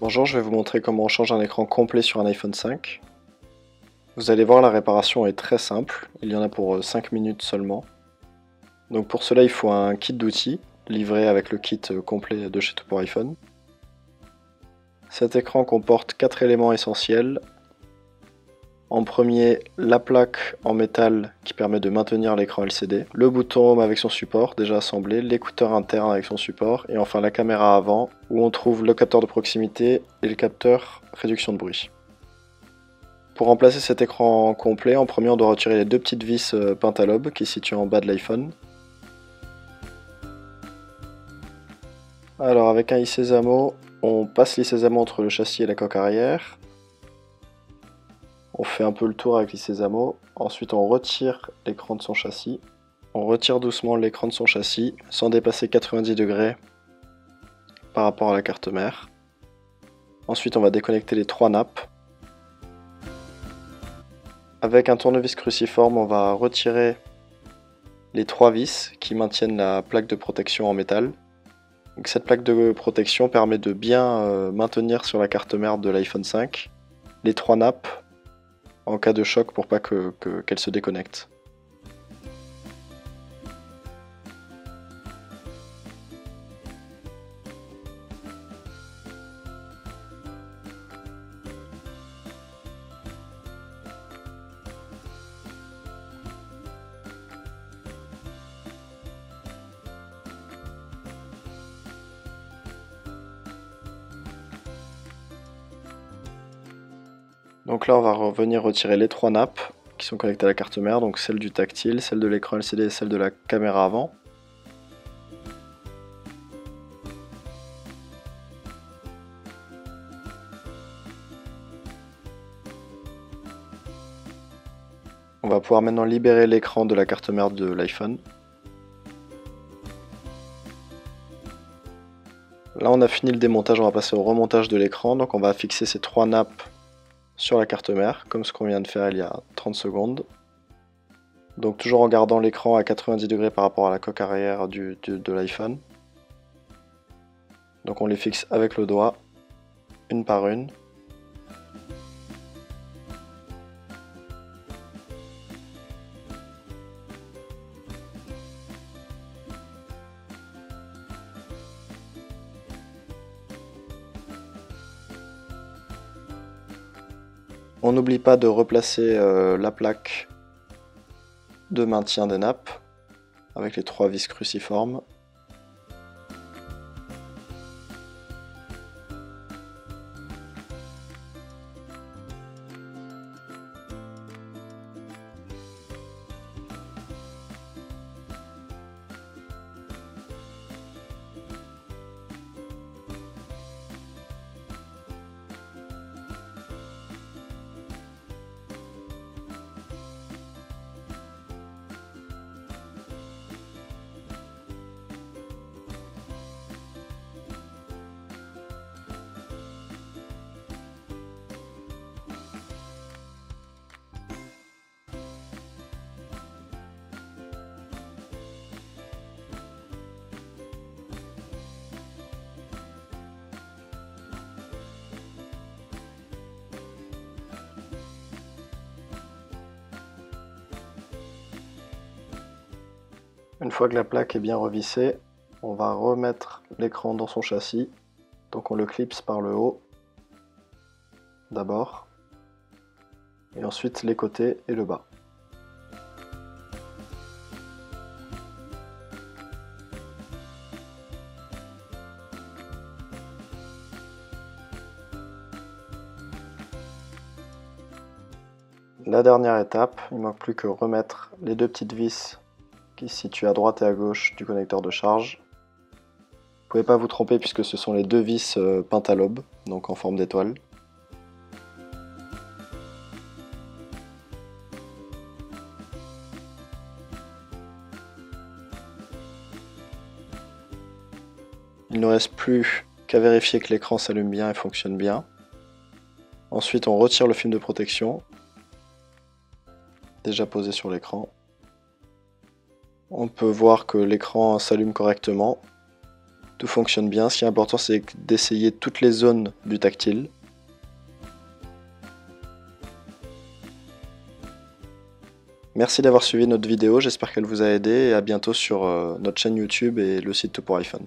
Bonjour, je vais vous montrer comment on change un écran complet sur un iPhone 5. Vous allez voir, la réparation est très simple, il y en a pour 5 minutes seulement. Donc pour cela, il faut un kit d'outils, livré avec le kit complet de chez Tout pour iPhone. Cet écran comporte 4 éléments essentiels. En premier, la plaque en métal qui permet de maintenir l'écran LCD, le bouton Home avec son support déjà assemblé, l'écouteur interne avec son support, et enfin la caméra avant où on trouve le capteur de proximité et le capteur réduction de bruit. Pour remplacer cet écran complet, en premier on doit retirer les deux petites vis peintes à l'aube qui se situent en bas de l'iPhone. Alors avec un lissé-Zamo, on passe lissé-Zamo entre le châssis et la coque arrière. On fait un peu le tour avec lissé-Zamo. Ensuite on retire l'écran de son châssis. On retire doucement l'écran de son châssis sans dépasser 90 degrés par rapport à la carte mère. Ensuite on va déconnecter les trois nappes. Avec un tournevis cruciforme, on va retirer les trois vis qui maintiennent la plaque de protection en métal. Donc cette plaque de protection permet de bien maintenir sur la carte mère de l'iPhone 5 les trois nappes en cas de choc pour pas qu'elles se déconnectent. Donc là on va revenir retirer les trois nappes qui sont connectées à la carte mère, donc celle du tactile, celle de l'écran LCD et celle de la caméra avant. On va pouvoir maintenant libérer l'écran de la carte mère de l'iPhone. Là on a fini le démontage, on va passer au remontage de l'écran, donc on va fixer ces trois nappes sur la carte mère, comme ce qu'on vient de faire il y a 30 secondes. Donc toujours en gardant l'écran à 90 degrés par rapport à la coque arrière de l'iPhone. Donc on les fixe avec le doigt, une par une. On n'oublie pas de replacer la plaque de maintien des nappes avec les trois vis cruciformes. Une fois que la plaque est bien revissée, on va remettre l'écran dans son châssis. Donc on le clipse par le haut d'abord, et ensuite les côtés et le bas. La dernière étape, il ne manque plus que remettre les deux petites vis qui se situent à droite et à gauche du connecteur de charge. Vous pouvez pas vous tromper puisque ce sont les deux vis peintes à l'aube, donc en forme d'étoile. Il ne reste plus qu'à vérifier que l'écran s'allume bien et fonctionne bien. Ensuite on retire le film de protection, déjà posé sur l'écran. On peut voir que l'écran s'allume correctement Tout fonctionne bien. Ce qui est important, c'est d'essayer toutes les zones du tactile. Merci d'avoir suivi notre vidéo, j'espère qu'elle vous a aidé et à bientôt sur notre chaîne YouTube et le site Tout pour iPhone.